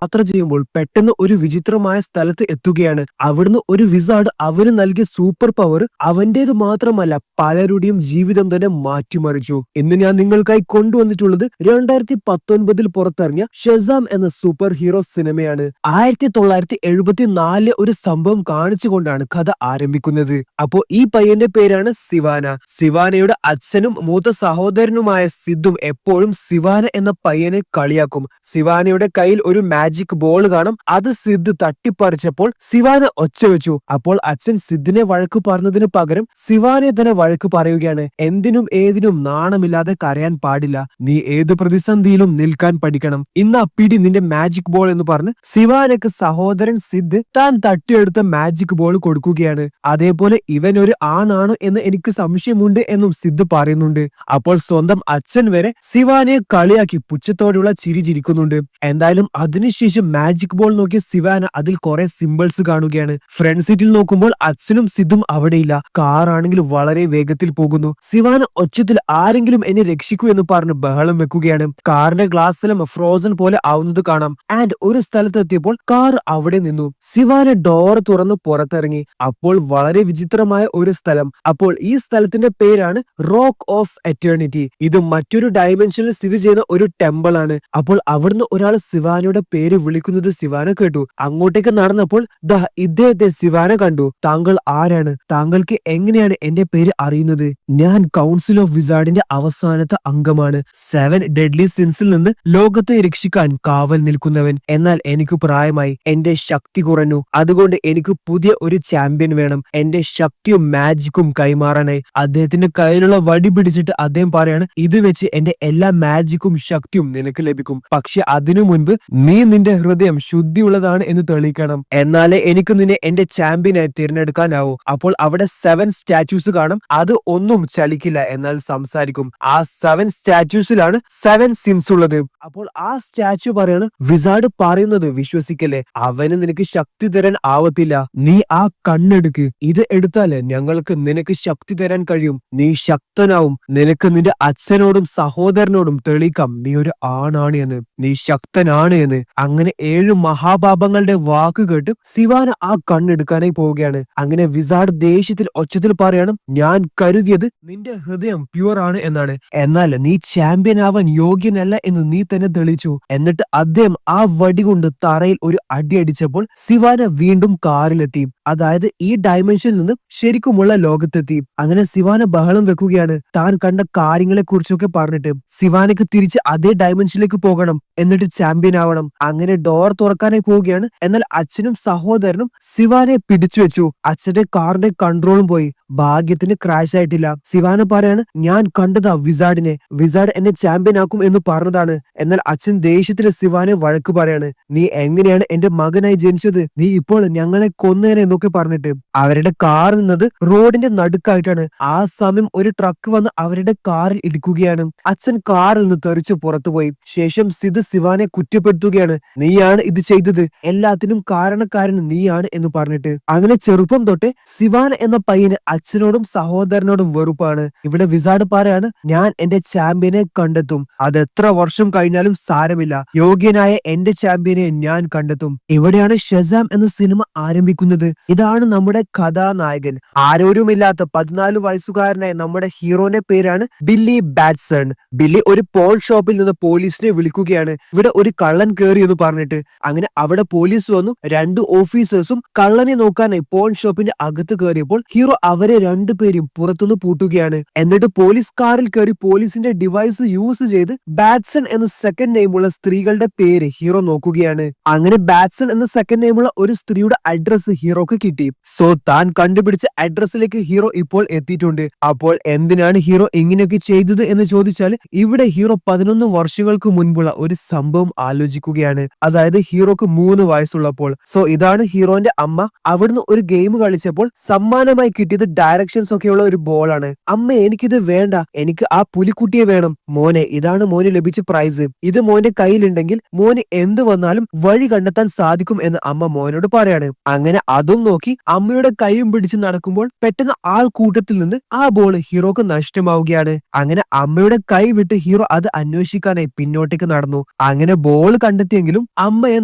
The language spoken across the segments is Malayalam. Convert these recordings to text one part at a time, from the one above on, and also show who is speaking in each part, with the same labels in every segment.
Speaker 1: യാത്ര ചെയ്യുമ്പോൾ പെട്ടെന്ന് ഒരു വിചിത്രമായ സ്ഥലത്ത് എത്തുകയാണ്. അവിടുന്ന് ഒരു വിസാർഡ് അവന് നൽകിയ സൂപ്പർ പവർ അവന്റേത് മാത്രമല്ല പലരുടെയും ജീവിതം തന്നെ മാറ്റിമറിച്ചു. ഇന്ന് ഞാൻ നിങ്ങൾക്കായി കൊണ്ടുവന്നിട്ടുള്ളത് 2019 പുറത്തിറങ്ങിയ ഷസാം എന്ന സൂപ്പർ ഹീറോ സിനിമയാണ്. 1974 ഒരു സംഭവം കാണിച്ചുകൊണ്ടാണ് കഥ ആരംഭിക്കുന്നത്. അപ്പോ ഈ പയ്യന്റെ പേരാണ് സിവാന. സിവാനയുടെ അച്ഛനും മൂത്ത സഹോദരനുമായ സിദ്ധും എപ്പോഴും സിവാന എന്ന പയ്യനെ കളിയാക്കും. സിവാനയുടെ കയ്യിൽ ഒരു മാജിക് ബോൾ കാണും. അത് സിദ്ധ് തട്ടിപ്പറിച്ചപ്പോൾ സിവാന ഒച്ച വെച്ചു. അപ്പോൾ അച്ഛൻ സിദ്ധിനെ വഴക്ക് പറഞ്ഞതിന് പകരം സിവാനെ തന്നെ വഴക്ക് പറയുകയാണ്. എന്തിനും ഏതിനും നാണമില്ലാതെ കരയാൻ പാടില്ല, നീ ഏത് പ്രതിസന്ധിയിലും നിൽക്കാൻ പഠിക്കണം, ഇന്ന് പിടി നിന്റെ മാജിക് ബോൾ എന്ന് പറഞ്ഞ് സിവാനക്ക് സഹോദരൻ സിദ്ധ് താൻ തട്ടിയെടുത്ത മാജിക് ബോൾ കൊടുക്കുകയാണ്. അതേപോലെ ഇവൻ ഒരു ആണാണ് എന്ന് എനിക്ക് സംശയമുണ്ട് എന്നും സിദ്ധ് പറയുന്നുണ്ട്. അപ്പോൾ സ്വന്തം അച്ഛൻ വരെ സിവാനയെ കളിയാക്കി പുച്ഛത്തോടെയുള്ള ചിരി ചിരിക്കുന്നുണ്ട്. എന്തായാലും അതിനുശേഷം മാജിക് ബോൾ നോക്കിയ സിവാന അതിൽ കുറെ സിമ്പിൾസ് കാണുകയാണ്. ഫ്രണ്ട് സീറ്റിൽ നോക്കുമ്പോൾ അച്ഛനും സിദ്ധും അവിടെയില്ല. കാർ ആണെങ്കിൽ വളരെ വേഗത്തിൽ പോകുന്നു. സിവാന ഒച്ചത്തിൽ ആരെങ്കിലും എന്നെ രക്ഷിക്കൂ എന്ന് പറഞ്ഞ് ബഹളം വെക്കുകയാണ്. കാറിന്റെ ഗ്ലാസ്സെല്ലാം ഫ്രോസൺ പോലെ ആവുന്നത് കാണാം. ആൻഡ് ഒരു സ്ഥലത്തെത്തിയപ്പോൾ കാർ അവിടെ നിന്നു. സിവാന ഡോർ തുറന്ന് പുറത്തിറങ്ങി. അപ്പോൾ വളരെ വിചിത്രമായ ഒരു സ്ഥലം. അപ്പോൾ ഈ സ്ഥലത്തിന്റെ പേരാണ് റോക്ക് ഓഫ് എറ്റേണിറ്റി. ഇത് മറ്റൊരു ഡയമെൻഷനിൽ സ്ഥിതി ചെയ്യുന്ന ഒരു ടെമ്പിൾ ആണ്. അപ്പോൾ അവിടുന്ന് ഒരാൾ സിവാനയുടെ പേര് വിളിക്കുന്നത് സിവാന കേട്ടു. അങ്ങോട്ടേക്ക് നടന്നപ്പോൾ ദാ ഇദ്ദേഹത്തെ സിവാന കണ്ടു. താങ്കൾ ആരാണ്? താങ്കൾക്ക് എങ്ങനെയാണ് എന്റെ പേര് അറിയുന്നത്? ഞാൻ കൗൺസിൽ ഓഫ് വിസാർഡിന്റെ അവസാനത്തെ അംഗമാണ്. 7 ഡെഡ്ലി സിൻസിൽ നിന്ന് ലോകത്തെ രക്ഷിക്കാൻ കാവൽ നിൽക്കുന്നവൻ. എന്നാൽ എനിക്ക് പ്രായമായി, എന്റെ ശക്തി കുറഞ്ഞു. അതുകൊണ്ട് എനിക്ക് പുതിയ ഒരു ചാമ്പ്യൻ വേണം. എന്റെ ശക്തിയും മാജിക്കും കൈമാറാനായി. അദ്ദേഹത്തിന്റെ കയ്യിലുള്ള വടി പിടിച്ചിട്ട് അദ്ദേഹം പറയാണ്, ഇത് വെച്ച് എന്റെ എല്ലാ മാജിക്കും ശക്തിയും നിനക്ക് ലഭിക്കും. പക്ഷെ അതിനു മുൻപ് നീ നിന്റെ ഹൃദയം ശുദ്ധിയുള്ളതാണ് എന്ന് തെളിയിക്കണം. എന്നാലേ എനിക്ക് നിന്നെ എന്റെ ചാമ്പ്യനായി തിരഞ്ഞെടുക്കാനാവൂ. അപ്പോൾ അവിടെ 7 സ്റ്റാച്യൂസ് കാണും. അത് ഒന്നും ചലിക്കില്ല, എന്നാൽ സംസാരിക്കും. ആ 7 സ്റ്റാച്യൂസിലാണ് 7 സിൻസ് ഉള്ളത്. അപ്പോൾ ആ സ്റ്റാച്യു പറയാണ്, വിസാർഡ് പറയുന്നത് വിശ്വസിക്കല്ലേ, അവന് നിനക്ക് ശക്തി തരാൻ ആവത്തില്ല. നീ ആ കണ്ണെടുക്ക്, ഇത് എടുത്താല് ഞങ്ങൾക്ക് നിനക്ക് ശക്തി തരാൻ കഴിയും. നീ ശക്തനാവും. നിനക്ക് നിന്റെ അച്ഛനോടും സഹോദരനോടും തെളിയിക്കാം നീ ഒരു ആണാണ് എന്ന്, നീ ശക്തനാണ് എന്ന്. അങ്ങനെ 7 മഹാപാപങ്ങളുടെ വാക്ക് കേട്ട് സിവാന ആ കണ്ണെടുക്കാനായി പോവുകയാണ്. അങ്ങനെ വിസാർഡ് ദേഷ്യത്തിൽ ഒച്ചത്തിൽ പറയണം, ഞാൻ കരുതിയത് നിന്റെ ഹൃദയം പ്യുവർ ആണ് എന്നാണ്, എന്നാൽ നീ ചാമ്പ്യൻ ആവാൻ യോഗ്യനല്ല എന്ന് നീ തന്നെ തെളിയിച്ചു. എന്നിട്ട് അദ്ദേഹം ആ വടി കൊണ്ട് തറയിൽ ഒരു അടി അടിച്ചപ്പോൾ സിവാന വീണ്ടും കാറിലെത്തി. അതായത് ഈ ഡയമെൻഷനിൽ നിന്ന് ശരിക്കുമുള്ള ലോകത്തെത്തി. അങ്ങനെ സിവാന ബഹളം വെക്കുകയാണ്. താൻ കണ്ട കാര്യങ്ങളെ കുറിച്ചൊക്കെ പറഞ്ഞിട്ട് സിവാനക്ക് തിരിച്ച് അതേ ഡയമെൻഷനിലേക്ക് പോകണം, എന്നിട്ട് ചാമ്പ്യൻ ആവണം. അങ്ങനെ ഡോർ തുറക്കാനായി പോവുകയാണ്. എന്നാൽ അച്ഛനും സഹോദരനും സിവാനെ പിടിച്ചു വെച്ചു. അച്ഛന്റെ കാറിന്റെ കൺട്രോളും പോയി. ഭാഗ്യത്തിന് ക്രാഷ് ആയിട്ടില്ല. സിവാന പറയാണ്, ഞാൻ കണ്ടതാ വിസാർഡിനെ, വിസാർഡ് എന്നെ ചാമ്പ്യൻ ആക്കും എന്ന് പറഞ്ഞതാണ്. എന്നാൽ അച്ഛൻ ദേഷ്യത്തിൽ സിവാനെ വഴക്ക് പറയാണ്, നീ എങ്ങനെയാണ് എന്റെ മകനായി ജനിച്ചത്? നീ ഇപ്പോൾ ഞങ്ങളെ കൊന്നേനെ എന്നൊക്കെ പറഞ്ഞിട്ട്. അവരുടെ കാർ നിന്നത് റോഡിന്റെ നടുക്കായിട്ടാണ്. ആ സമയം ഒരു ട്രക്ക് വന്ന് അവരുടെ കാറിൽ ഇടിക്കുകയാണ്. അച്ഛൻ കാറിൽ നിന്ന് തെറിച്ച് പുറത്തുപോയി. ശേഷം സിദ് സിവാനെ കുറ്റപ്പെടുത്തുകയാണ്, നീയാണ് ഇത് ചെയ്തത്, എല്ലാത്തിനും കാരണക്കാരൻ നീയാണ് എന്ന് പറഞ്ഞിട്ട്. അങ്ങനെ ചെറുപ്പം തൊട്ടേ സിവാന എന്ന പയ്യന് അച്ഛനോടും സഹോദരനോടും വെറുപ്പാണ്. ഇവിടെ വിസാർഡ് പറയാണ്, ഞാൻ എന്റെ ചാമ്പ്യനെ കണ്ടെത്തും. അത് എത്ര വർഷം കഴിഞ്ഞാലും സാരമില്ല, യോഗ്യനായ എന്റെ ചാമ്പ്യനെ ഞാൻ കണ്ടെത്തും. ഇവിടെയാണ് ഷസാം എന്ന സിനിമ ആരംഭിക്കുന്നത്. ഇതാണ് നമ്മുടെ കഥാനായകൻ. ആരോരുമില്ലാത്ത 14 വയസ്സുകാരനായ നമ്മുടെ ഹീറോന്റെ പേരാണ് ബില്ലി ബാറ്റ്സൺ. ബില്ലി ഒരു പോൺ ഷോപ്പിൽ നിന്ന് പോലീസിനെ വിളിക്കുകയാണ്, ഇവിടെ ഒരു കള്ളൻ കേറി എന്ന് പറഞ്ഞിട്ട്. അങ്ങനെ അവിടെ പോലീസ് വന്നു. 2 ഓഫീസേഴ്സും കള്ളനെ നോക്കാനായി പോൺ ഷോപ്പിന്റെ അകത്ത് കയറിയപ്പോൾ ഹീറോ അവരെ 2 പേരും പുറത്തുനിന്ന് പൂട്ടുകയാണ്. എന്നിട്ട് പോലീസ് കാറിൽ കയറി പോലീസിന്റെ ഡിവൈസ് യൂസ് ചെയ്ത് ബാറ്റ്സൺ എന്ന സെക്കൻഡ് നെയിമുള്ള സ്ത്രീകളുടെ പേര് ഹീറോ നോക്കുകയാണ്. അങ്ങനെ ബാറ്റ്സൺ എന്ന സെക്കൻഡ് നെയിമുള്ള ഒരു സ്ത്രീയുടെ അഡ്രസ് ഹീറോക്ക് കിട്ടി. സോ താൻ കണ്ടുപിടിച്ച അഡ്രസ്സിലേക്ക് ഹീറോ ഇപ്പോൾ എത്തിയിട്ടുണ്ട്. അപ്പോൾ എന്തിനാണ് ഹീറോ ഇങ്ങനെയൊക്കെ ചെയ്തത് എന്ന് ചോദിച്ചാൽ ഇവിടെ ഹീറോ 11 വർഷങ്ങൾക്ക് മുൻപുള്ള ഒരു സംഭവം ആലോചിക്കുകയാണ്. അതായത് ഹീറോക്ക് 3 വയസ്സുള്ളപ്പോൾ. സോ ഇതാണ് ഹീറോന്റെ അമ്മ. അവിടുന്ന് ഒരു ഗെയിം കളിച്ചപ്പോൾ സമ്മാനമായി കിട്ടിയത് ഡയറക്ഷൻസ് ഒക്കെയുള്ള ഒരു ബോളാണ്. അമ്മ എനിക്കിത് വേണ്ട, എനിക്ക് ആ പുലിക്കുട്ടിയെ വേണം. മോനെ, ഇതാണ് മോന് ലഭിച്ച പ്രൈസ്. ഇത് മോന്റെ കയ്യിലുണ്ടെങ്കിൽ മോന് എന്ത് വന്നാലും വഴി കണ്ടെത്താൻ സാധിക്കും എന്ന് അമ്മ മോനോട് പറയാണ്. അങ്ങനെ അതും നോക്കി അമ്മയുടെ കൈയും പിടിച്ച് നടക്കുമ്പോൾ പെട്ടെന്ന് ആൾക്കൂട്ടത്തിൽ നിന്ന് ആ ബോൾ ഹീറോക്ക് നഷ്ടമാവുകയാണ്. അങ്ങനെ അമ്മയുടെ കൈ വിട്ട് ഹീറോ അത് അന്വേഷിക്കാനായി പിന്നോട്ടേക്ക് നടന്നു. അങ്ങനെ ബോൾ കണ്ടെത്തിയെങ്കിലും അമ്മയെ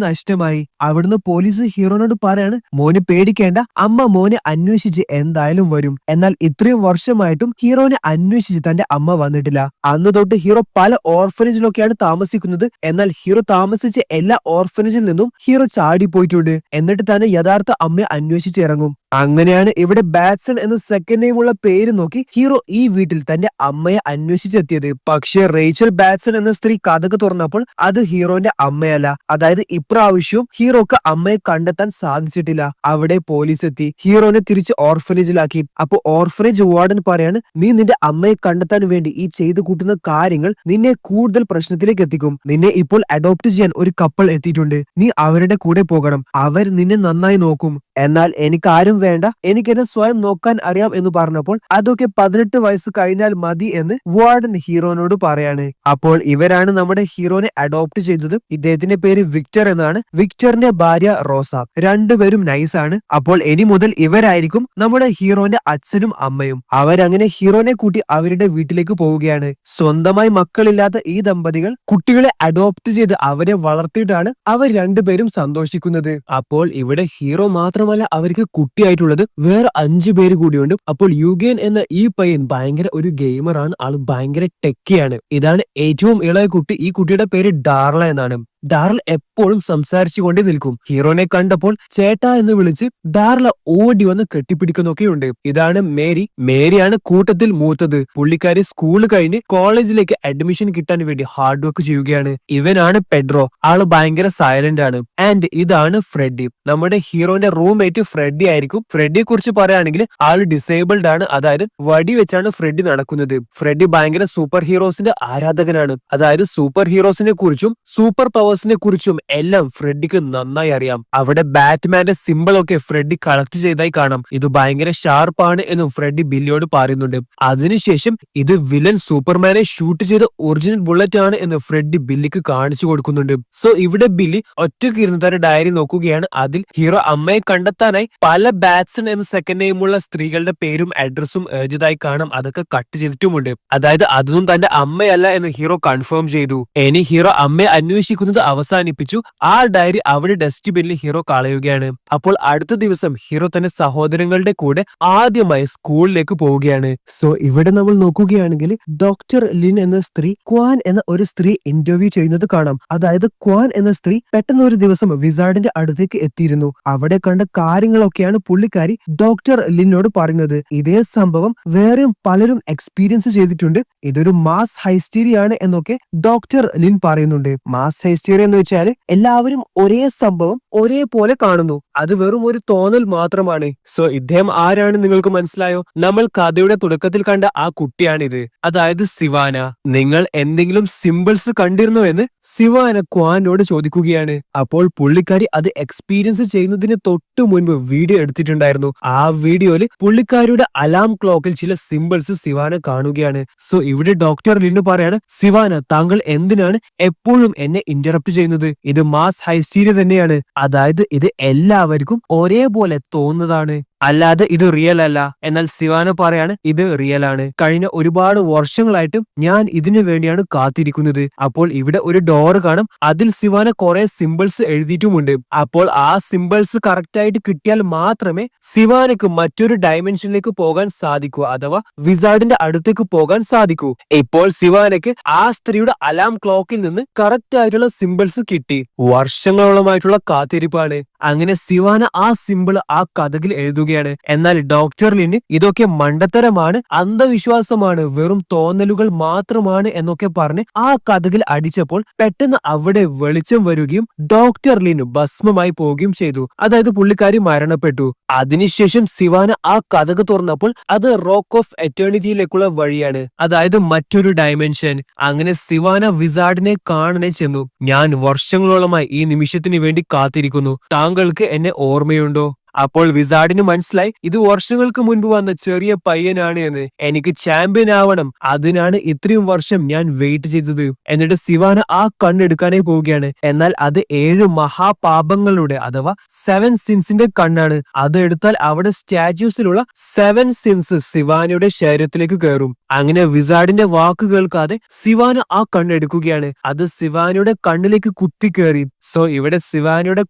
Speaker 1: നഷ്ടമായി. അവിടുന്ന് പോലീസ് ഹീറോനോട് പറയാണ്, മോന് പേടിക്കേണ്ട, അമ്മ മോനെ അന്വേഷിച്ച് എന്തായാലും വരും. എന്നാൽ ഇത്രയും വർഷമായിട്ടും ഹീറോനെ അന്വേഷിച്ച് തന്റെ അമ്മ വന്നിട്ടില്ല. അന്ന് തൊട്ട് ഹീറോ പല ഓർഫനേജിലൊക്കെയാണ് താമസിക്കുന്നത്. എന്നാൽ ഹീറോ താമസിച്ച എല്ലാ ഓർഫനേജിൽ നിന്നും ഹീറോ ചാടിപ്പോയിട്ടുണ്ട്. എന്നിട്ട് തന്നെ യഥാർത്ഥ അമ്മയെ അന്വേഷിച്ചിറങ്ങും. അങ്ങനെയാണ് ഇവിടെ ബാറ്റ്സൺ എന്ന സെക്കൻഡ് നെയിമുള്ള പേര് നോക്കി ഹീറോ ഈ വീട്ടിൽ തന്റെ അമ്മയെ അന്വേഷിച്ചെത്തിയത്. പക്ഷേ റേച്ചൽ ബാറ്റ്സൺ എന്ന സ്ത്രീ കഥക് തുറന്നപ്പോൾ അത് ഹീറോന്റെ അമ്മയല്ല. അതായത് ഇപ്രാവശ്യവും ഹീറോക്ക് അമ്മയെ കണ്ടെത്താൻ സാധിച്ചിട്ടില്ല. അവിടെ പോലീസ് എത്തി ഹീറോനെ തിരിച്ച് ഓർഫനേജിലാക്കി. അപ്പൊ ഓർഫനേജ് വാർഡൻ പറയാണ്, നീ നിന്റെ അമ്മയെ കണ്ടെത്താൻ വേണ്ടി ഈ ചെയ്തു കൂട്ടുന്ന കാര്യങ്ങൾ നിന്നെ കൂടുതൽ പ്രശ്നത്തിലേക്ക് എത്തിക്കും. നിന്നെ ഇപ്പോൾ അഡോപ്റ്റ് ചെയ്യാൻ ഒരു കപ്പിൾ എത്തിയിട്ടുണ്ട്. നീ അവരുടെ കൂടെ പോകണം. അവർ നിന്നെ നന്നായി നോക്കും. എന്നാൽ എനിക്കാരും വേണ്ട, എനിക്ക് എന്നെ സ്വയം നോക്കാൻ അറിയാം എന്ന് പറഞ്ഞപ്പോൾ അതൊക്കെ 18 വയസ്സ് കഴിഞ്ഞാൽ മതി എന്ന് വാർഡൻ ഹീറോനോട് പറയാണ്. അപ്പോൾ ഇവരാണ് നമ്മുടെ ഹീറോനെ അഡോപ്റ്റ് ചെയ്തത്. ഇദ്ദേഹത്തിന്റെ പേര് വിക്ടർ എന്നാണ്. വിക്ടറിന്റെ ഭാര്യ റോസ. രണ്ടുപേരും നൈസാണ്. അപ്പോൾ ഇനി മുതൽ ഇവരായിരിക്കും നമ്മുടെ ഹീറോന്റെ അച്ഛനും അമ്മയും. അവരങ്ങനെ ഹീറോനെ കൂട്ടി അവരുടെ വീട്ടിലേക്ക് പോവുകയാണ്. സ്വന്തമായി മക്കളില്ലാത്ത ഈ ദമ്പതികൾ കുട്ടികളെ അഡോപ്റ്റ് ചെയ്ത് അവരെ വളർത്തിയിട്ടാണ് അവർ രണ്ടുപേരും സന്തോഷിക്കുന്നത്. അപ്പോൾ ഇവിടെ ഹീറോ മാത്രമല്ല അവർക്ക് കുട്ടിയായിട്ടുള്ളത് വേറെ 5 പേര് കൂടിയുണ്ട്. അപ്പോൾ യുഗേൻ എന്ന ഈ പയ്യൻ ഭയങ്കര ഒരു ഗെയിമറാണ്. ആള് ഭയങ്കര ടെക്കിയാണ്. ഇതാണ് ഏറ്റവും ഇളയ കുട്ടി. ഈ കുട്ടിയുടെ പേര് ഡാർല എന്നാണ്. ഡാർല എപ്പോഴും സംസാരിച്ചു കൊണ്ടേ നിൽക്കും. ഹീറോനെ കണ്ടപ്പോൾ ചേട്ടാ എന്ന് വിളിച്ച് ഡാർല ഓടി വന്ന് കെട്ടിപ്പിടിക്കുന്നൊക്കെയുണ്ട്. ഇതാണ് മേരി. മേരിയാണ് കൂട്ടത്തിൽ മൂത്തത്. പുള്ളിക്കാരി സ്കൂൾ കഴിഞ്ഞ് കോളേജിലേക്ക് അഡ്മിഷൻ കിട്ടാൻ വേണ്ടി ഹാർഡ് വർക്ക് ചെയ്യുകയാണ്. ഇവനാണ് പെഡ്രോ. ആള് ഭയങ്കര സൈലന്റ് ആണ്. ആൻഡ് ഇതാണ് ഫ്രെഡി. നമ്മുടെ ഹീറോന്റെ റൂംമേറ്റ് ഫ്രെഡി ആയിരിക്കും. ഫ്രെഡിയെ കുറിച്ച് പറയുകയാണെങ്കിൽ ആള് ഡിസേബിൾഡ് ആണ്. അതായത് വടി വെച്ചാണ് ഫ്രെഡി നടക്കുന്നത്. ഫ്രെഡി ഭയങ്കര സൂപ്പർ ഹീറോസിന്റെ ആരാധകനാണ്. അതായത് സൂപ്പർ ഹീറോസിനെ കുറിച്ചും സൂപ്പർ പവേഴ്സിനെ കുറിച്ചും എല്ലാം ഫ്രെഡിക്ക് നന്നായി അറിയാം. അവിടെ ബാറ്റ്മാന്റെ സിമ്പിൾ ഒക്കെ ഫ്രെഡി കളക്ട് ചെയ്തായി കാണാം. ഇത് ഭയങ്കര ഷാർപ്പാണ് എന്നും ഫ്രെഡി ബില്ലിയോട് പറയുന്നുണ്ട്. അതിനുശേഷം ഇത് വില്ലൻ സൂപ്പർമാനെ ഷൂട്ട് ചെയ്ത ഒറിജിനൽ ബുള്ളറ്റ് ആണ് എന്ന് ഫ്രെഡി ബില്ലിക്ക് കാണിച്ചു കൊടുക്കുന്നുണ്ട്. സോ ഇവിടെ ബില്ലി ഒറ്റയ്ക്ക് ഇരുന്ന് തന്റെ ഡയറി നോക്കുകയാണ്. അതിൽ ഹീറോ അമ്മയെ കണ്ടെത്താനായി പല ബാറ്റ്സൺ എന്ന സെക്കൻഡ് നെയിമുള്ള സ്ത്രീകളുടെ പേരും അഡ്രസ്സും എഴുതിയതായി കാണാം. അതൊക്കെ കട്ട് ചെയ്തിട്ടുമുണ്ട്. അതായത് അതൊന്നും തന്റെ അമ്മയല്ല എന്ന് ഹീറോ കൺഫേം ചെയ്തു. ഇനി ഹീറോ അമ്മയെ അന്വേഷിക്കുന്നത് അവസാനിപ്പിച്ചു. ആ ഡയറി അവിടെ ഡസ്റ്റ്ബിന്നിൽ ഹീറോ കളയുകയാണ്. അപ്പോൾ അടുത്ത ദിവസം ഹീറോ തന്റെ സഹോദരങ്ങളുടെ കൂടെ ആദ്യമായി സ്കൂളിലേക്ക് പോവുകയാണ്. സോ ഇവിടെ നമ്മൾ നോക്കുകയാണെങ്കിൽ ഡോക്ടർ ലിൻ എന്ന സ്ത്രീ ക്വാൻ എന്ന ഒരു സ്ത്രീ ഇന്റർവ്യൂ ചെയ്യുന്നത് കാണാം. അതായത് ക്വാൻ എന്ന സ്ത്രീ പെട്ടെന്ന് ഒരു ദിവസം വിസാർഡിന്റെ അടുത്തേക്ക് എത്തിയിരുന്നു. അവിടെ കണ്ട കാര്യങ്ങളൊക്കെയാണ് പുള്ളിക്കാരി ഡോക്ടർ ലിനോട് പറയുന്നത്. ഇതേ സംഭവം വേറെയും പലരും എക്സ്പീരിയൻസ് ചെയ്തിട്ടുണ്ട്. ഇതൊരു മാസ് ഹൈസ്റ്റീരിയാണ് എന്നൊക്കെ ഡോക്ടർ ലിൻ പറയുന്നുണ്ട്. മാസ് ഹൈസ്റ്റീരിയ എന്ന് വെച്ചാൽ എല്ലാവരും ഒരേ സംഭവം ഒരേപോലെ കാണുന്നു. അത് വെറും ഒരു തോന്നൽ മാത്രമാണ്. സോ ഇദ്ദേഹം ആരാണ് നിങ്ങൾക്ക് മനസ്സിലായോ? നമ്മൾ കഥയുടെ തുടക്കത്തിൽ കണ്ട ആ കുട്ടിയാണിത്. അതായത് സിവാന. നിങ്ങൾ എന്തെങ്കിലും സിമ്പിൾസ് കണ്ടിരുന്നോ എന്ന് സിവാന ക്വാനോട് ചോദിക്കുകയാണ്. അപ്പോൾ പുള്ളിക്കാരി അത് എക്സ്പീരിയൻസ് ചെയ്യുന്നതിന് തൊട്ടു മുൻപ് വീഡിയോ എടുത്തിട്ടുണ്ടായിരുന്നു. ആ വീഡിയോയിൽ പുള്ളിക്കാരിയുടെ അലാം ക്ലോക്കിൽ ചില സിമ്പിൾസ് സിവാന കാണുകയാണ്. സോ ഇവിടെ ഡോക്ടർ ലിന്നു പറയാണ്, സിവാന താങ്കൾ എന്തിനാണ് എപ്പോഴും എന്നെ ഇന്ററപ്റ്റ് ചെയ്യുന്നത്? ഇത് മാസ് ഹൈസ്റ്റീരിയ തന്നെയാണ്. അതായത് ഇത് എല്ലാവർക്കും ഒരേപോലെ തോന്നുന്നതാണ്, അല്ലാതെ ഇത് റിയൽ അല്ല. എന്നാൽ സിവാന പറയാണ് ഇത് റിയൽ ആണ്. കഴിഞ്ഞ ഒരുപാട് വർഷങ്ങളായിട്ടും ഞാൻ ഇതിനു വേണ്ടിയാണ് കാത്തിരിക്കുന്നത്. അപ്പോൾ ഇവിടെ ഒരു ഡോർ കാണും. അതിൽ സിവാന കുറെ സിമ്പിൾസ് എഴുതിയിട്ടുമുണ്ട്. അപ്പോൾ ആ സിമ്പിൾസ് കറക്റ്റ് ആയിട്ട് കിട്ടിയാൽ മാത്രമേ സിവാനക്ക് മറ്റൊരു ഡയമെൻഷനിലേക്ക് പോകാൻ സാധിക്കൂ, അഥവാ വിസാർഡിന്റെ അടുത്തേക്ക് പോകാൻ സാധിക്കൂ. ഇപ്പോൾ സിവാനക്ക് ആ സ്ത്രീയുടെ അലാം ക്ലോക്കിൽ നിന്ന് കറക്റ്റ് ആയിട്ടുള്ള സിമ്പിൾസ് കിട്ടി. വർഷങ്ങളോളമായിട്ടുള്ള കാത്തിരിപ്പാണ്. അങ്ങനെ സിവാന ആ സിമ്പിൾ ആ കഥകിൽ എഴുതുകയാണ്. എന്നാൽ ഡോക്ടർ ലിന് ഇതൊക്കെ മണ്ടത്തരമാണ്, അന്ധവിശ്വാസമാണ്, വെറും തോന്നലുകൾ മാത്രമാണ് എന്നൊക്കെ പറഞ്ഞ് ആ കഥകിൽ അടിച്ചപ്പോൾ പെട്ടെന്ന് അവിടെ വെളിച്ചം വരികയും ഡോക്ടർ ലിന് ഭസ്മമായി പോവുകയും ചെയ്തു. അതായത് പുള്ളിക്കാരി മരണപ്പെട്ടു. അതിനുശേഷം സിവാന ആ കഥക് തുറന്നപ്പോൾ അത് റോക്ക് ഓഫ് എറ്റേണിറ്റിയിലേക്കുള്ള വഴിയാണ്, അതായത് മറ്റൊരു ഡയമെൻഷൻ. അങ്ങനെ സിവാന വിസാർഡിനെ കാണാനേ ചെന്നു. ഞാൻ വർഷങ്ങളോളമായി ഈ നിമിഷത്തിന് വേണ്ടി കാത്തിരിക്കുന്നു. താങ്കൾക്ക് എന്നെ ഓർമ്മയുണ്ടോ? അപ്പോൾ വിസാർഡിന് മനസ്സിലായി ഇത് വർഷങ്ങൾക്ക് മുൻപ് വന്ന ചെറിയ പയ്യനാണ് എന്ന്. എനിക്ക് ചാമ്പ്യൻ ആവണം, അതിനാണ് ഇത്രയും വർഷം ഞാൻ വെയിറ്റ് ചെയ്തത്. എന്നിട്ട് സിവാന ആ കണ്ണെടുക്കാനേ പോവുകയാണ്. എന്നാൽ അത് 7 മഹാപാപങ്ങളുടെ അഥവാ 7 സിൻസിന്റെ കണ്ണാണ്. അത് എടുത്താൽ അവിടെ സ്റ്റാച്യൂസിലുള്ള 7 സിൻസ് സിവാനയുടെ ശരീരത്തിലേക്ക് കയറും. അങ്ങനെ വിസാർഡിന്റെ വാക്ക് കേൾക്കാതെ സിവാന ആ കണ്ണെടുക്കുകയാണ്. അത് സിവാനയുടെ കണ്ണിലേക്ക് കുത്തിക്കേറി. സോ ഇവിടെ സിവാനയുടെ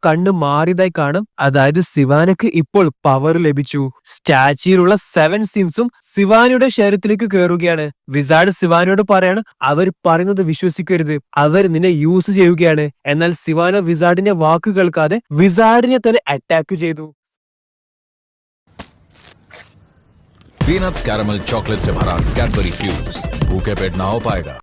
Speaker 1: കണ്ണ് മാറിയതായി കാണാം. അതായത് സിവാനക്ക് ഇപ്പോൾ പവർ ലഭിച്ചു. സ്റ്റാച്യൂയിലുള്ള 7 സിൻസും സിവാനയുടെ ശരീരത്തിലേക്ക് കയറുകയാണ്. വിസാർഡ് സിവാനയോട് പറയാണ് അവർ പറയുന്നത് വിശ്വസിക്കരുത്, അവർ നിന്നെ യൂസ് ചെയ്യുകയാണ്. എന്നാൽ സിവാന വിസാർഡിന്റെ വാക്ക് കേൾക്കാതെ വിസാർഡിനെ തന്നെ അറ്റാക്ക് ചെയ്തു.
Speaker 2: पीनट्स कैरमल चॉकलेट से भरा कैडबरी फ्यूज भूखे पेट ना हो पाएगा.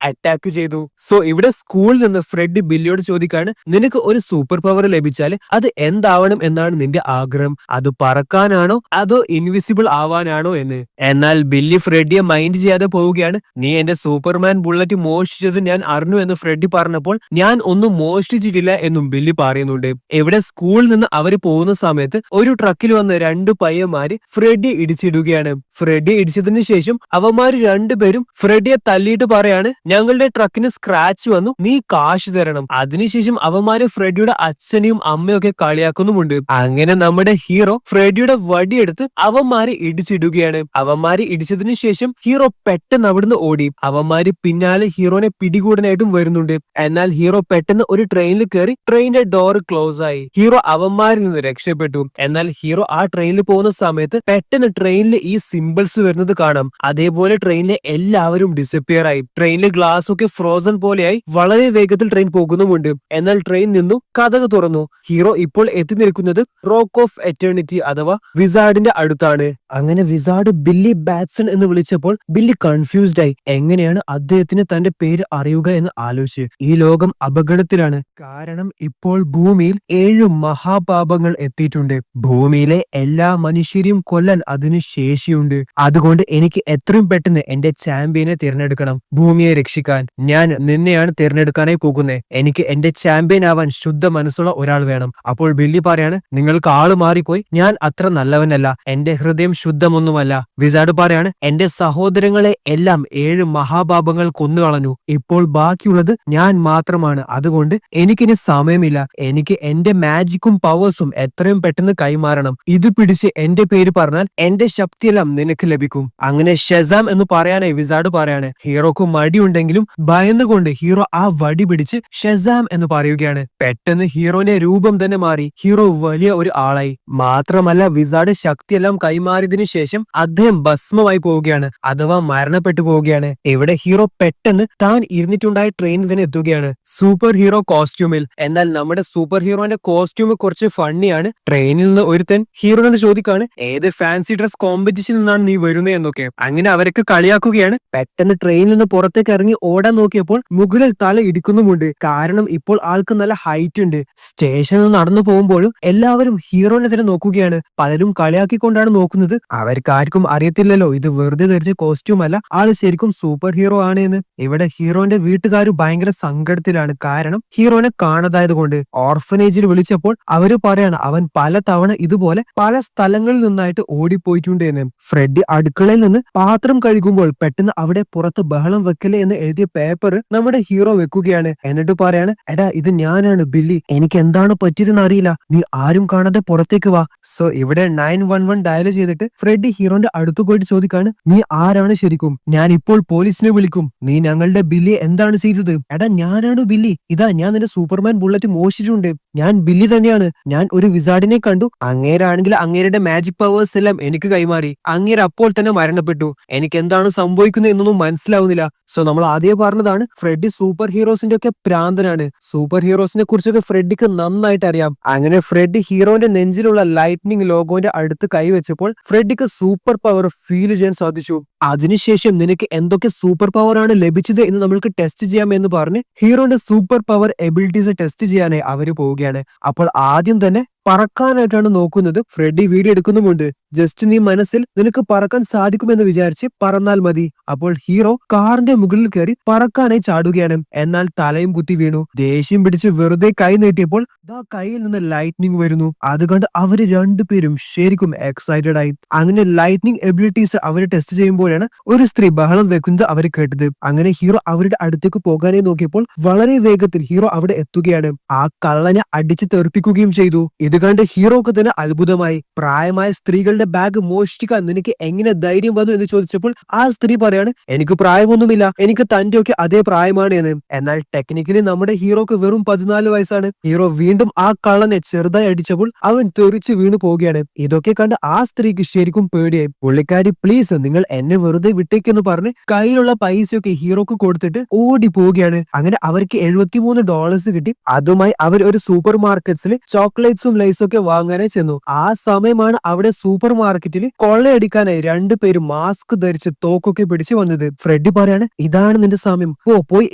Speaker 1: അറ്റാക്ക് ചെയ്തു. സോ ഇവിടെ സ്കൂളിൽ നിന്ന് ഫ്രെഡ് ബില്ലിയോട് ചോദിക്കാണ്, നിനക്ക് ഒരു സൂപ്പർ പവർ ലഭിച്ചാൽ അത് എന്താവണം എന്നാണ് നിന്റെ ആഗ്രഹം? അത് പറക്കാനാണോ അതോ ഇൻവിസിബിൾ ആവാനാണോ എന്ന്. എന്നാൽ ബില്ലി ഫ്രെഡിയെ മൈൻഡ് ചെയ്യാതെ പോവുകയാണ്. നീ എന്റെ സൂപ്പർമാൻ ബുള്ളറ്റ് മോഷ്ടിച്ചത് ഞാൻ അറിഞ്ഞു എന്ന് ഫ്രെഡി പറഞ്ഞപ്പോൾ ഞാൻ ഒന്നും മോഷ്ടിച്ചിട്ടില്ല എന്നും ബില്ലി പറയുന്നുണ്ട്. ഇവിടെ സ്കൂളിൽ നിന്ന് അവര് പോകുന്ന സമയത്ത് ഒരു ട്രക്കിൽ വന്ന് 2 പയ്യന്മാര് ഫ്രെഡി ഇടിച്ചിടുകയാണ്. ഫ്രെഡി ഇടിച്ചതിന് ശേഷം അവന്മാര് 2 പേരും ഫ്രെഡിയെ തല്ലിയിട്ട് പറയാണ്, ഞങ്ങളുടെ ട്രക്കിന് സ്ക്രാച്ച് വന്നു, നീ കാശ് തരണം. അതിനുശേഷം അവന്മാര് ഫ്രെഡിയുടെ അച്ഛനെയും അമ്മയൊക്കെ കളിയാക്കുന്നുമുണ്ട്. അങ്ങനെ നമ്മുടെ ഹീറോ ഫ്രെഡിയുടെ വടിയെടുത്ത് അവന്മാരെ ഇടിച്ചിടുകയാണ്. അവന്മാര് ഇടിച്ചതിനു ശേഷം ഹീറോ പെട്ടെന്ന് അവിടുന്ന് ഓടി. അവന്മാര് പിന്നാലെ ഹീറോനെ പിടികൂടാനായിട്ടും വരുന്നുണ്ട്. എന്നാൽ ഹീറോ പെട്ടെന്ന് ഒരു ട്രെയിനിൽ കയറി ട്രെയിനിന്റെ ഡോർ ക്ലോസ് ആയി. ഹീറോ അവന്മാരിൽ നിന്ന് രക്ഷപ്പെട്ടു. എന്നാൽ ഹീറോ ആ ട്രെയിനിൽ പോകുന്ന സമയത്ത് പെട്ടെന്ന് ട്രെയിനിൽ ഈ സിമ്പിൾസ് വരുന്നത് കാണാം. അതേപോലെ ട്രെയിനിലെ എല്ലാവരും ഡിസപ്പിയർ ആയി. ട്രെയിനിലെ ഗ്ലാസ് ഒക്കെ ഫ്രോസൺ പോലെയായി. വളരെ വേഗത്തിൽ ട്രെയിൻ പോകുന്നുമുണ്ട്. എന്നാൽ ട്രെയിൻ നിന്നു, കതക് തുറന്നു. ഹീറോ ഇപ്പോൾ എത്തി നിൽക്കുന്നത് റോക്ക് ഓഫ് എറ്റേണിറ്റി അഥവാ വിസാർഡിന്റെ അടുത്താണ്. അങ്ങനെ വിസാർഡ് ബില്ലി ബാറ്റ്സൺ എന്ന് വിളിച്ചപ്പോൾ ബില്ലി കൺഫ്യൂസ്ഡ് ആയി. എങ്ങനെയാണ് അദ്ദേഹത്തിന് തന്റെ പേര് അറിയുക എന്ന് ആലോചിച്ച്. ഈ ലോകം അപകടത്തിലാണ്. കാരണം ഇപ്പോൾ ഭൂമിയിൽ 7 മഹാപാപങ്ങൾ എത്തിയിട്ടുണ്ട്. ഭൂമിയിലെ എല്ലാ മനുഷ്യരെയും കൊല്ലാൻ അതിന് ശേഷിയുണ്ട്. അതുകൊണ്ട് എനിക്ക് എത്രയും പെട്ടെന്ന് എന്റെ ചാമ്പ്യനെ തിരഞ്ഞെടുക്കണം. ഭൂമിയെ രക്ഷിക്കാൻ ഞാൻ നിന്നെയാണ് തിരഞ്ഞെടുക്കാനായി പോകുന്നത്. എനിക്ക് എന്റെ ചാമ്പ്യൻ ആവാൻ ശുദ്ധ മനസ്സുള്ള ഒരാൾ വേണം. അപ്പോൾ ബില്ലി പറയാണ്, നിങ്ങൾക്ക് ആള് മാറിപ്പോയി, ഞാൻ അത്ര നല്ലവനല്ല, എന്റെ ഹൃദയം ശുദ്ധമൊന്നുമല്ല. വിസാർഡ് പറയാണ്, എന്റെ സഹോദരങ്ങളെ എല്ലാം 7 മഹാപാപങ്ങൾ കൊന്നുകളഞ്ഞു. ഇപ്പോൾ ബാക്കിയുള്ളത് ഞാൻ മാത്രമാണ്. അതുകൊണ്ട് എനിക്കിനി സമയമില്ല. എനിക്ക് എന്റെ മാജിക്കും പവേഴ്സും എത്രയും പെട്ടെന്ന് കൈമാറണം. ഇത് പിടിച്ച് എന്റെ പേര് പറഞ്ഞാൽ എന്റെ ശക്തിയെല്ലാം നിനക്ക് ലഭിക്കും. അങ്ങനെ ഷെസാം എന്ന് പറയാനായി വിസാർഡ് പറയാണ്. ഹീറോക്ക് മടിയുണ്ടെങ്കിലും ഭയന്നുകൊണ്ട് ഹീറോ ആ വടി പിടിച്ച് ഷെസാം എന്ന് പറയുകയാണ്. പെട്ടെന്ന് ഹീറോന്റെ രൂപം തന്നെ മാറി. ഹീറോ വലിയ ഒരു ആളായി. മാത്രമല്ല വിസാർഡ് ശക്തിയെല്ലാം കൈമാറിയതിനു ശേഷം അദ്ദേഹം ഭസ്മമായി പോവുകയാണ്, അഥവാ മരണപ്പെട്ടു പോവുകയാണ്. ഇവിടെ ഹീറോ പെട്ടെന്ന് താൻ ഇരുന്നിട്ടുണ്ടായ ട്രെയിനിൽ തന്നെ എത്തുകയാണ്, സൂപ്പർ ഹീറോ കോസ്റ്റ്യൂമിൽ. എന്നാൽ നമ്മുടെ സൂപ്പർ ഹീറോന്റെ കോസ്റ്റ്യൂം കുറച്ച് ഫണ്ണിയാണ്. ട്രെയിനിൽ നിന്ന് ഒരുത്തൻ ഹീറോയോട് ചോദിക്കാണ്, ഏത് ഫാൻസി ഡ്രസ് കോമ്പറ്റീഷനിൽ നിന്നാണ് നീ വരുന്നത് എന്നൊക്കെ. അങ്ങനെ അവരൊക്കെ കളിയാക്കുകയാണ്. പെട്ടെന്ന് ട്രെയിനിൽ നിന്ന് പുറത്തേക്ക് ഇറങ്ങി ഓടാൻ നോക്കിയപ്പോൾ മുകളിൽ തല ഇടിക്കുന്നുമുണ്ട്. കാരണം ഇപ്പോൾ ആൾക്ക് നല്ല ഹൈറ്റ് ഉണ്ട്. സ്റ്റേഷനിൽ നടന്നു പോകുമ്പോഴും എല്ലാവരും ഹീറോനെ തന്നെ നോക്കുകയാണ്. പലരും കളിയാക്കിക്കൊണ്ടാണ് നോക്കുന്നത്. അവർക്കാർക്കും അറിയത്തില്ലല്ലോ ഇത് വെറുതെ ധരിച്ച കോസ്റ്റ്യൂം അല്ല, ആള് ശരിക്കും സൂപ്പർ ഹീറോ ആണ് എന്ന്. ഇവിടെ ഹീറോന്റെ വീട്ടുകാർ ഭയങ്കര സങ്കടത്തിലാണ്. കാരണം ഹീറോനെ കാണാതായത് കൊണ്ട്. ഓർഫനേജിൽ വിളിച്ചപ്പോൾ അവര് പറയാണ് അവൻ പല തവണ ഇതുപോലെ പല സ്ഥലങ്ങളിൽ നിന്നായിട്ട് ഓടിപ്പോയിട്ടുണ്ട് എന്ന്. ഫ്രെഡി അടുക്കളയിൽ നിന്ന് പാത്രം കഴുകുമ്പോൾ പെട്ടെന്ന് അവിടെ പുറത്ത് ബഹളം വെക്കലേ എന്ന് എഴുതിയ പേപ്പർ നമ്മുടെ ഹീറോ വെക്കുകയാണ്. എന്നിട്ട് പറയാണ്, എടാ ഇത് ഞാനാണ് ബില്ലി, എനിക്ക് എന്താണ് പറ്റിയതെന്ന് അറിയില്ല, നീ ആരും കാണാതെ പുറത്തേക്ക് വാ. സോ ഇവിടെ 911 ഡയൽ ചെയ്തിട്ട് ഫ്രെഡി ഹീറോന്റെ അടുത്ത് പോയിട്ട് ചോദിക്കാണ്, നീ ആരാണ് ശരിക്കും? ഞാൻ ഇപ്പോൾ പോലീസിനെ വിളിക്കും. നീ ഞങ്ങളുടെ ബില്ലി എന്താണ് ചെയ്തത്? എടാ ഞാനാണ് ബില്ലി, ഇതാ ഞാൻ നിന്റെ സൂപ്പർമാൻ ബുള്ളറ്റ് മോഷിച്ചിട്ടുണ്ട്. ഞാൻ ബില്ലി തന്നെയാണ്. ഞാൻ ഒരു വിസാർഡിനെ കണ്ടു. അങ്ങേരാണെങ്കിൽ അങ്ങേരുടെ മാജിക് പവേഴ്സ് എല്ലാം എനിക്ക് കൈമാറി. അങ്ങേര് അപ്പോൾ തന്നെ മരണപ്പെട്ടു. എനിക്ക് എന്താണ് സംഭവിക്കുന്നത് എന്നൊന്നും മനസ്സിലാവുന്നില്ല. സോ നമ്മൾ ആദ്യം പറഞ്ഞതാണ് ഫ്രെഡി സൂപ്പർ ഹീറോസിന്റെ ഒക്കെ പ്രാന്തനാണ്. സൂപ്പർ ഹീറോസിനെ കുറിച്ചൊക്കെ ഫ്രെഡിക്ക് നന്നായിട്ട് അറിയാം. അങ്ങനെ ഫ്രെഡി ഹീറോന്റെ നെഞ്ചിലുള്ള ലൈറ്റ്നിങ് ലോഗോന്റെ അടുത്ത് കൈവച്ചപ്പോൾ ഫ്രെഡിക്ക് സൂപ്പർ പവർ ഫീൽ ചെയ്യാൻ സാധിച്ചു. അതിനുശേഷം നിനക്ക് എന്തൊക്കെ സൂപ്പർ പവർ ആണ് ലഭിച്ചത് എന്ന് നമ്മൾക്ക് ടെസ്റ്റ് ചെയ്യാം എന്ന് പറഞ്ഞ് ഹീറോന്റെ സൂപ്പർ പവർ എബിലിറ്റീസ് ടെസ്റ്റ് ചെയ്യാനായി അവര് പോവുകയാണ്. അപ്പോൾ ആദ്യം തന്നെ പറക്കാനായിട്ടാണ് നോക്കുന്നത്. Freddy video എടുക്കുന്നുമുണ്ട്. ജസ്റ്റ് നീ മനസ്സിൽ നിനക്ക് പറക്കാൻ സാധിക്കുമെന്ന് വിചാരിച്ച് പറന്നാൽ മതി. അപ്പോൾ ഹീറോ കാറിന്റെ മുകളിൽ കയറി പറക്കാനായി ചാടുകയാണ്. എന്നാൽ തലയും കുത്തി വീണു. ദേഷ്യം പിടിച്ച് വെറുതെ കൈ നീട്ടിയപ്പോൾ ദാ കൈയിൽ നിന്ന് ലൈറ്റ്നിങ് വരുന്നു. അത് കണ്ട് അവര് രണ്ടുപേരും ശരിക്കും എക്സൈറ്റഡ് ആയി. അങ്ങനെ ലൈറ്റ്നിങ് എബിലിറ്റീസ് അവര് ടെസ്റ്റ് ചെയ്യുമ്പോഴാണ് ഒരു സ്ത്രീ ബഹളം വെക്കുന്നത് അവർ കേട്ടത്. അങ്ങനെ ഹീറോ അവരുടെ അടുത്തേക്ക് പോകാനായി നോക്കിയപ്പോൾ വളരെ വേഗത്തിൽ ഹീറോ അവിടെ എത്തുകയാണ്. ആ കള്ളനെ അടിച്ച് തെറിപ്പിക്കുകയും ചെയ്തു. ഇത് കണ്ട് ഹീറോക്ക് തന്നെ അത്ഭുതമായി. പ്രായമായ സ്ത്രീകളുടെ ബാഗ് മോഷ്ടിക്കാൻ നിനക്ക് എങ്ങനെ ധൈര്യം വന്നു എന്ന് ചോദിച്ചപ്പോൾ ആ സ്ത്രീ പറയാണ്, എനിക്ക് പ്രായമൊന്നുമില്ല, എനിക്ക് തന്റെ ഒക്കെ അതേ പ്രായമാണ് എന്ന്. എന്നാൽ ടെക്നിക്കലി നമ്മുടെ ഹീറോക്ക് വെറും 14 വയസ്സാണ്. ഹീറോ വീണ്ടും ആ കള്ളനെ ചെറുതായി അടിച്ചപ്പോൾ അവൻ തെറിച്ചു വീണു പോവുകയാണ്. ഇതൊക്കെ കണ്ട് ആ സ്ത്രീക്ക് ശരിക്കും പേടിയായി. പുള്ളിക്കാരി പ്ലീസ് നിങ്ങൾ എന്നെ വെറുതെ വിട്ടേക്കെന്ന് പറഞ്ഞ് കയ്യിലുള്ള പൈസയൊക്കെ ഹീറോക്ക് കൊടുത്തിട്ട് ഓടി പോവുകയാണ്. അങ്ങനെ അവർക്ക് $73 കിട്ടി. അതുമായി അവർ ഒരു സൂപ്പർ മാർക്കറ്റ്സിൽ ചോക്ലേറ്റ്സും ലൈസും ഒക്കെ വാങ്ങാനായി ചെന്നു. ആ സമയമാണ് അവിടെ സൂപ്പർ മാർക്കറ്റിൽ കൊള്ളയടിക്കാനായി രണ്ടുപേരും മാസ്ക് ധരിച്ച് തോക്കൊക്കെ പിടിച്ച് വന്നത്. ഫ്രെഡി പറയാണ്, ഇതാണ് നിന്റെ സമയം, പോയി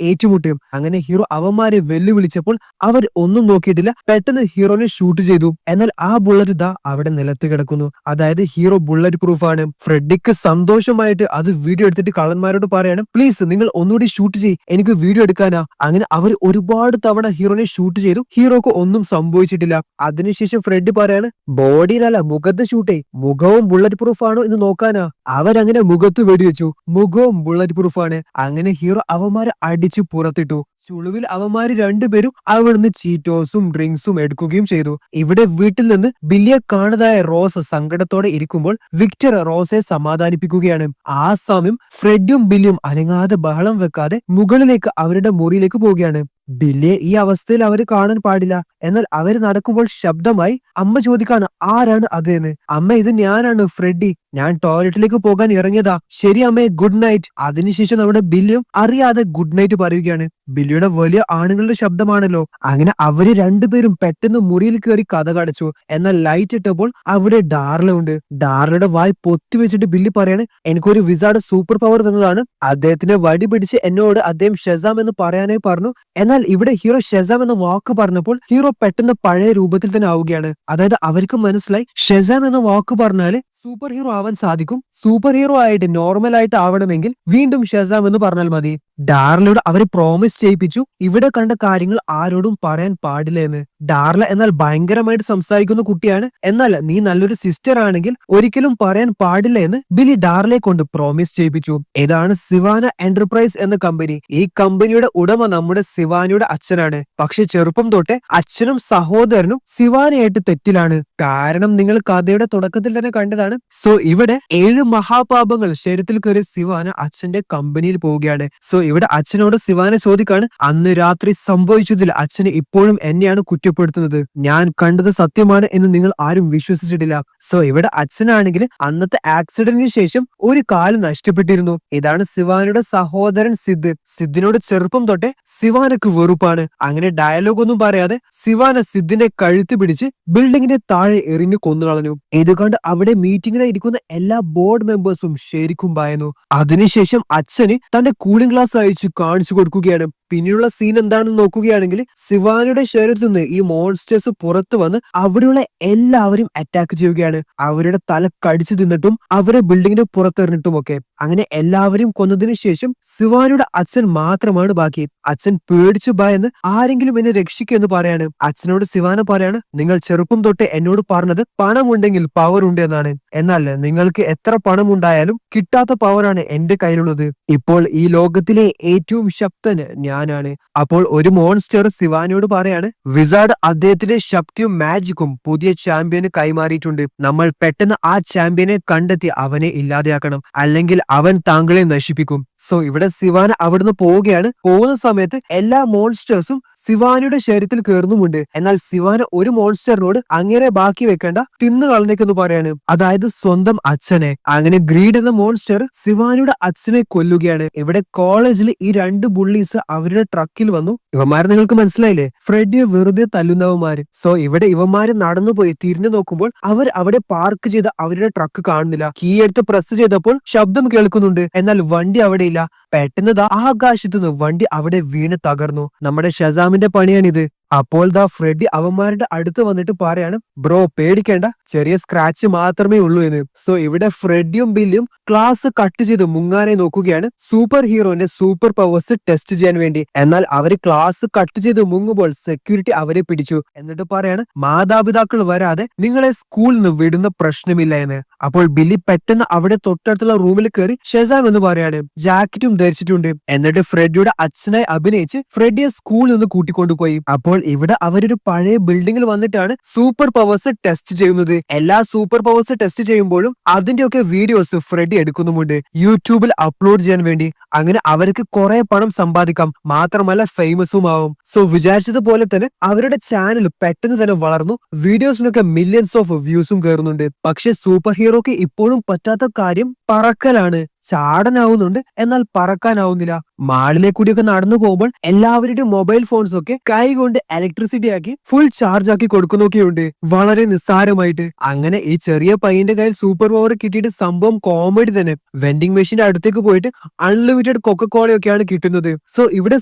Speaker 1: ഏറ്റുമുട്ടും. അങ്ങനെ ഹീറോ അവന്മാരെ വെല്ലുവിളിച്ചപ്പോൾ അവർ ഒന്നും നോക്കിയിട്ടില്ല, പെട്ടെന്ന് ഹീറോനെ ഷൂട്ട് ചെയ്തു. എന്നാൽ ആ ബുള്ളറ്റ് ദാ അവിടെ നിലത്ത് കിടക്കുന്നു. അതായത് ഹീറോ ബുള്ളറ്റ് പ്രൂഫ് ആണ്. ഫ്രെഡിക്ക് സന്തോഷമായിട്ട് അത് വീഡിയോ എടുത്തിട്ട് കള്ളന്മാരോട് പറയാണ്, പ്ലീസ് നിങ്ങൾ ഒന്നുകൂടി ഷൂട്ട് ചെയ്യ്, എനിക്ക് വീഡിയോ എടുക്കാനാ. അങ്ങനെ അവർ ഒരുപാട് തവണ ഹീറോനെ ഷൂട്ട് ചെയ്തു. ഹീറോക്ക് ഒന്നും സംഭവിച്ചിട്ടില്ല. അതിനുശേഷം ഫ്രെഡ് പറയാണ്, ബോഡിയിലല്ല മുഖത്ത് ഷൂട്ട് ചെയ്, മുഖവും ബുള്ളറ്റ് പ്രൂഫ് ആണോ എന്ന് നോക്കാനാ. അവരങ്ങനെ മുഖത്ത് വെടിവെച്ചു. മുഖവും ബുള്ളറ്റ് പ്രൂഫ് ആണ്. അങ്ങനെ ഹീറോ അവന്മാരെ അടിച്ചു പുറത്തിട്ടു. ചുളുവിൽ അവന്മാര് രണ്ടുപേരും അവിടുന്ന് ചീറ്റോസും ഡ്രിങ്ക്സും എടുക്കുകയും ചെയ്തു. ഇവിടെ വീട്ടിൽ നിന്ന് ബില്ലിയെ കാണാതായ റോസ് സങ്കടത്തോടെ ഇരിക്കുമ്പോൾ വിക്ടർ റോസയെ സമാധാനിപ്പിക്കുകയാണ്. ആ സമയം ഫ്രെഡും ബില്ലിയും അനങ്ങാതെ ബഹളം വെക്കാതെ മുകളിലേക്ക് അവരുടെ മുറിയിലേക്ക് പോവുകയാണ്. ബില്ലിയെ ഈ അവസ്ഥയിൽ അവര് കാണാൻ പാടില്ല. എന്നാൽ അവര് നടക്കുമ്പോൾ ശബ്ദമായി അമ്മ ചോദിക്കാണ്, ആരാണ് അതെന്ന്. അമ്മ, ഇത് ഞാനാണ് ഫ്രെഡി, ഞാൻ ടോയ്ലറ്റിലേക്ക് പോകാൻ ഇറങ്ങിയതാ. ശരി അമ്മേ, ഗുഡ് നൈറ്റ്. അതിനുശേഷം നമ്മുടെ ബില്ലിയും അറിയാതെ ഗുഡ് നൈറ്റ് പറയുകയാണ്. ബില്ലിയുടെ വലിയ ആണുങ്ങളുടെ ശബ്ദമാണല്ലോ. അങ്ങനെ അവര് രണ്ടുപേരും പെട്ടെന്ന് മുറിയിൽ കയറി കഥ കടച്ചു. എന്നാൽ ലൈറ്റ് ഇട്ടപ്പോൾ അവിടെ ഡാർല ഉണ്ട്. ഡാർലയുടെ വായ് പൊത്തിവെച്ചിട്ട് ബില്ലി പറയാണ്, എനിക്കൊരു വിസാർഡ് സൂപ്പർ പവർ തന്നതാണ്. അദ്ദേഹത്തിന് വടി പിടിച്ച് എന്നോട് അദ്ദേഹം ഷെസാം എന്ന് പറയാനായി പറഞ്ഞു. എന്നാൽ ഇവിടെ ഹീറോ ഷെസാം എന്ന വാക്ക് പറഞ്ഞപ്പോൾ ഹീറോ പെട്ടെന്ന് പഴയ രൂപത്തിൽ തന്നെ ആവുകയാണ്. അതായത് അവർക്ക് മനസ്സിലായി ഷെസാം എന്ന വാക്ക് പറഞ്ഞാല് സൂപ്പർ ഹീറോ ആവാൻ സാധിക്കും. സൂപ്പർ ഹീറോ ആയിട്ട് നോർമൽ ആയിട്ട് ആവണമെങ്കിൽ വീണ്ടും ഷെസാം എന്ന് പറഞ്ഞാൽ മതി. ഡാർലയോട് അവര് പ്രോമിസ് ചെയ്യിപ്പിച്ചു, ഇവിടെ കണ്ട കാര്യങ്ങൾ ആരോടും പറയാൻ പാടില്ല എന്ന്. ഡാർല എന്നാൽ ഭയങ്കരമായിട്ട് സംസാരിക്കുന്ന കുട്ടിയാണ്. എന്നാൽ നീ നല്ലൊരു സിസ്റ്റർ ആണെങ്കിൽ ഒരിക്കലും പറയാൻ പാടില്ല എന്ന് ബില്ലി ഡാർലയെ കൊണ്ട് പ്രോമിസ് ചെയ്യിപ്പിച്ചു. ഇതാണ് സിവാന എന്റർപ്രൈസ് എന്ന കമ്പനി. ഈ കമ്പനിയുടെ ഉടമ നമ്മുടെ സിവാനയുടെ അച്ഛനാണ്. പക്ഷെ ചെറുപ്പം തൊട്ടേ അച്ഛനും സഹോദരനും സിവാനയായിട്ട് തെറ്റിലാണ്. കാരണം നിങ്ങൾ കഥയുടെ തുടക്കത്തിൽ തന്നെ കണ്ടതാണ്. സോ ഇവിടെ 7 മഹാപാപങ്ങൾ ശരീരത്തിൽ കയറി സിവാന അച്ഛന്റെ കമ്പനിയിൽ പോവുകയാണ്. സോ ഇവിടെ അച്ഛനോട് സിവാന ചോദിക്കാണ്, അന്ന് രാത്രി സംഭവിച്ചതിൽ അച്ഛന് ഇപ്പോഴും എന്നെയാണ് കുറ്റപ്പെടുത്തുന്നത്. ഞാൻ കണ്ടത് സത്യമാണ് എന്ന് നിങ്ങൾ ആരും വിശ്വസിച്ചിട്ടില്ല. സോ ഇവിടെ അച്ഛനാണെങ്കിൽ അന്നത്തെ ആക്സിഡന്റിന് ശേഷം ഒരു കാല് നഷ്ടപ്പെട്ടിരുന്നു. ഇതാണ് സിവാനയുടെ സഹോദരൻ സിദ്. സിദ്ദിനോട് ചെറുപ്പം തൊട്ടേ സിവാനക്ക് വെറുപ്പാണ്. അങ്ങനെ ഡയലോഗ് ഒന്നും പറയാതെ സിവാന സിദ്ദിന്റെ കഴുത്ത് പിടിച്ച് ബിൽഡിങ്ങിന്റെ താഴെ എറിഞ്ഞു കൊന്നുകളഞ്ഞു. ഇതുകൊണ്ട് അവിടെ മീറ്റിംഗിനായി ഇരിക്കുന്ന എല്ലാ ബോർഡ് മെമ്പേഴ്സും ശരിക്കും ഭയന്നു. അതിനുശേഷം അച്ഛന് തന്റെ കൂളിംഗ് ഗ്ലാസ് അയച്ച് കാണിച്ചു കൊടുക്കുകയാണ്. പിന്നീടുള്ള സീൻ എന്താണെന്ന് നോക്കുകയാണെങ്കിൽ സിവാനയുടെ ശരീരത്തിൽ നിന്ന് ഈ മോൺസ്റ്റേഴ്സ് പുറത്തു വന്ന് അവിടെയുള്ള എല്ലാവരും അറ്റാക്ക് ചെയ്യുകയാണ്. അവരുടെ തല കടിച്ചു തിന്നിട്ടും അവരെ ബിൽഡിങ്ങിന്റെ പുറത്തെറിഞ്ഞിട്ടും ഒക്കെ. അങ്ങനെ എല്ലാവരും കൊന്നതിനു ശേഷം സിവാനയുടെ അച്ഛൻ മാത്രമാണ് ബാക്കി. അച്ഛൻ പേടിച്ചു ഭയന്ന് ആരെങ്കിലും എന്നെ രക്ഷിക്കുമെന്ന് പറയാണ്. അച്ഛനോട് സിവാന പറയാണ്, നിങ്ങൾ ചെറുപ്പം തൊട്ട് എന്നോട് പറഞ്ഞത് പണമുണ്ടെങ്കിൽ പവർ ഉണ്ട് എന്നാണ്. എന്നാൽ നിങ്ങൾക്ക് എത്ര പണം ഉണ്ടായാലും കിട്ടാത്ത പവറാണ് എന്റെ കയ്യിലുള്ളത്. ഇപ്പോൾ ഈ ലോകത്തിലെ ഏറ്റവും ശക്തന് ഞാനാണ്. അപ്പോൾ ഒരു മോൺസ്റ്റർ സിവാനയോട് പറയാണ്, വിസാർഡ് അദ്ദേഹത്തിന്റെ ശക്തിയും മാജിക്കും പുതിയ ചാമ്പ്യന് കൈമാറിയിട്ടുണ്ട്. നമ്മൾ പെട്ടെന്ന് ആ ചാമ്പ്യനെ കണ്ടെത്തി അവനെ ഇല്ലാതെയാക്കണം, അല്ലെങ്കിൽ അവൻ താങ്കളെ നശിപ്പിക്കും. സോ ഇവിടെ സിവാന അവിടുന്ന് പോവുകയാണ്. പോകുന്ന സമയത്ത് എല്ലാ മോൺസ്റ്റേഴ്സും സിവാനയുടെ ശരീരത്തിൽ കയറുന്നുമുണ്ട്. എന്നാൽ സിവാന ഒരു മോൺസ്റ്ററിനോട് അങ്ങനെ ബാക്കി വെക്കേണ്ട, തിന്നു കളഞ്ഞേക്കെന്ന് പറയാണ്. അതായത് സ്വന്തം അച്ഛനെ. അങ്ങനെ ഗ്രീഡ് എന്ന മോൺസ്റ്റർ സിവാനയുടെ അച്ഛനെ കൊല്ലുകയാണ്. ഇവിടെ കോളേജിൽ ഈ 2 ബുള്ളീസ് അവരുടെ ട്രക്കിൽ വന്നു. ഇവന്മാരെ നിങ്ങൾക്ക് മനസ്സിലായില്ലേ, ഫ്രെഡിയെ വെറുതെ തല്ലുന്നവന്മാര്. സോ ഇവിടെ ഇവന്മാര് നടന്നുപോയി തിരിഞ്ഞു നോക്കുമ്പോൾ അവർ അവിടെ പാർക്ക് ചെയ്ത അവരുടെ ട്രക്ക് കാണുന്നില്ല. കീ എടുത്ത് പ്രസ് ചെയ്തപ്പോൾ ശബ്ദം കേൾക്കുന്നുണ്ട്. എന്നാൽ വണ്ടി അവിടെ ഇല്ല. പെട്ടെന്ന് ആകാശത്തുനിന്ന് വണ്ടി അവിടെ വീണ് തകർന്നു. നമ്മുടെ ഷസാമിന്റെ പണിയാണിത്. അപ്പോൾ ദാ ഫ്രെഡി അവന്മാരുടെ അടുത്ത് വന്നിട്ട് പറയാണ്, ബ്രോ പേടിക്കേണ്ട, ചെറിയ സ്ക്രാച്ച് മാത്രമേ ഉള്ളൂ എന്ന്. സോ ഇവിടെ ഫ്രെഡിയും ബില്ലിയും ക്ലാസ് കട്ട് ചെയ്ത് മുങ്ങാനെ നോക്കുകയാണ് സൂപ്പർ ഹീറോന്റെ സൂപ്പർ പവേഴ്സ് ടെസ്റ്റ് ചെയ്യാൻ വേണ്ടി. എന്നാൽ അവര് ക്ലാസ് കട്ട് ചെയ്ത് മുങ്ങുമ്പോൾ സെക്യൂരിറ്റി അവരെ പിടിച്ചു. എന്നിട്ട് പറയാണ്, മാതാപിതാക്കൾ വരാതെ നിങ്ങളെ സ്കൂളിൽ നിന്ന് വിടുന്ന പ്രശ്നമില്ല എന്ന്. അപ്പോൾ ബില്ലി പെട്ടെന്ന് അവിടെ തൊട്ടടുത്തുള്ള റൂമിൽ കയറി ഷെസാം എന്ന് പറയാണ്, ജാക്കറ്റും ധരിച്ചിട്ടുണ്ട്. എന്നിട്ട് ഫ്രെഡിയുടെ അച്ഛനായി അഭിനയിച്ച് ഫ്രെഡിയെ സ്കൂളിൽ നിന്ന് കൂട്ടിക്കൊണ്ടുപോയി. അപ്പോൾ ഇവിടെ അവരൊരു പഴയ ബിൽഡിംഗിൽ വന്നിട്ടാണ് സൂപ്പർ പവേഴ്സ് ടെസ്റ്റ് ചെയ്യുന്നത്. എല്ലാ സൂപ്പർ പവേഴ്സ് ടെസ്റ്റ് ചെയ്യുമ്പോഴും അതിന്റെയൊക്കെ വീഡിയോസ് ഫ്രെഡി എടുക്കുന്നുമുണ്ട് യൂട്യൂബിൽ അപ്ലോഡ് ചെയ്യാൻ വേണ്ടി. അങ്ങനെ അവർക്ക് കുറെ പണം സമ്പാദിക്കാം, മാത്രമല്ല ഫേമസും ആവും. സോ വിചാരിച്ചതുപോലെ തന്നെ അവരുടെ ചാനൽ പെട്ടെന്ന് തന്നെ വളർന്നു. വീഡിയോസിനൊക്കെ മില്യൺസ് ഓഫ് വ്യൂസും കയറുന്നുണ്ട്. പക്ഷെ സൂപ്പർ ഹീറോക്ക് ഇപ്പോഴും പറ്റാത്ത കാര്യം പറക്കലാണ്. ചാടനാവുന്നുണ്ട്, എന്നാൽ പറക്കാനാവുന്നില്ല. മാളിലെ കൂടിയൊക്കെ നടന്നു പോകുമ്പോൾ എല്ലാവരുടെയും മൊബൈൽ ഫോൺസ് ഒക്കെ കൈ കൊണ്ട് ഇലക്ട്രിസിറ്റി ആക്കി ഫുൾ ചാർജ് ആക്കി കൊടുക്കുന്നൊക്കെയുണ്ട്, വളരെ നിസ്സാരമായിട്ട്. അങ്ങനെ ഈ ചെറിയ പയ്യന്റെ കയ്യിൽ സൂപ്പർ പവർ കിട്ടിയിട്ട് സംഭവം കോമഡി തന്നെ. വെൻഡിങ് മെഷീന്റെ അടുത്തേക്ക് പോയിട്ട് അൺലിമിറ്റഡ് കൊക്കക്കോളയൊക്കെയാണ് കിട്ടുന്നത്. സോ ഇവിടെ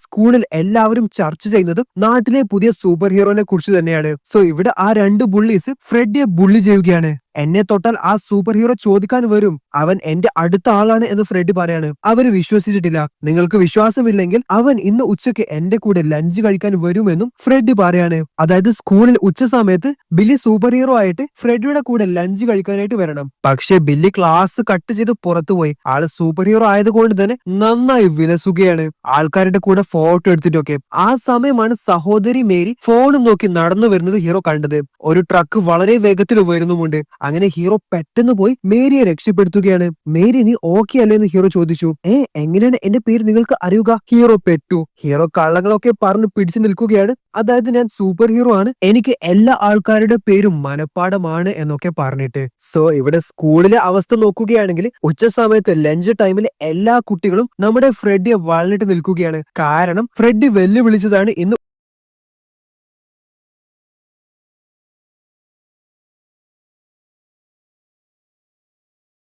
Speaker 1: സ്കൂളിൽ എല്ലാവരും ചർച്ച ചെയ്യുന്നത് നാട്ടിലെ പുതിയ സൂപ്പർ ഹീറോനെ കുറിച്ച് തന്നെയാണ്. സോ ഇവിടെ ആ രണ്ട് ബുള്ളീസ് ഫ്രെഡിയെ ബുള്ളി ചെയ്യുകയാണ്. എന്നെ തൊട്ടാൽ ആ സൂപ്പർ ഹീറോ ചോദിക്കാൻ വരും, അവൻ എന്റെ അടുത്ത ആളാണ് എന്ന് ഫ്രെഡി പറയാണ്. അവര് വിശ്വസിച്ചിട്ടില്ല. നിങ്ങൾക്ക് വിശ്വാസമില്ലെങ്കിൽ അവൻ ഇന്ന് ഉച്ചയ്ക്ക് എന്റെ കൂടെ ലഞ്ച് കഴിക്കാൻ വരുമെന്നും ഫ്രെഡി പറയാണ്. അതായത് സ്കൂളിൽ ഉച്ച സമയത്ത് ബില്ലി സൂപ്പർ ഹീറോ ആയിട്ട് ഫ്രെഡിയുടെ കൂടെ ലഞ്ച് കഴിക്കാനായിട്ട് വരണം. പക്ഷെ ബില്ലി ക്ലാസ് കട്ട് ചെയ്ത് പുറത്തുപോയി. ആള് സൂപ്പർ ഹീറോ ആയതുകൊണ്ട് തന്നെ നന്നായി വിലസുകയാണ്, ആൾക്കാരുടെ കൂടെ ഫോട്ടോ എടുത്തിട്ടൊക്കെ. ആ സമയമാണ് സഹോദരി മേരി ഫോണും നോക്കി നടന്നു വരുന്നത് ഹീറോ കണ്ടത്. ഒരു ട്രക്ക് വളരെ വേഗത്തിൽ വരുന്നുമുണ്ട്. അങ്ങനെ ഹീറോ പെട്ടെന്ന് പോയി മേരിയെ രക്ഷപ്പെടുത്തുകയാണ്. മേരി നീ ഓക്കെ അല്ലേ എന്ന് ഹീറോ ചോദിച്ചു. എങ്ങനെയാണ് എന്റെ പേര് നിങ്ങൾക്ക് അറിയുക? ഹീറോ പെട്ടു. ഹീറോ കള്ളങ്ങളൊക്കെ പറഞ്ഞ് പിടിച്ചു നിൽക്കുകയാണ്. അതായത് ഞാൻ സൂപ്പർ ഹീറോ ആണ്, എനിക്ക് എല്ലാ ആൾക്കാരുടെ പേരും മനപ്പാടമാണ് എന്നൊക്കെ പറഞ്ഞിട്ട്. സോ ഇവിടെ സ്കൂളിലെ അവസ്ഥ നോക്കുകയാണെങ്കിൽ ഉച്ച സമയത്ത് ലഞ്ച് ടൈമിൽ എല്ലാ കുട്ടികളും നമ്മുടെ ഫ്രെഡിയെ വളഞ്ഞിട്ട് നിൽക്കുകയാണ്. കാരണം ഫ്രെഡി വെല്ലുവിളിച്ചതാണ് ഇന്ന്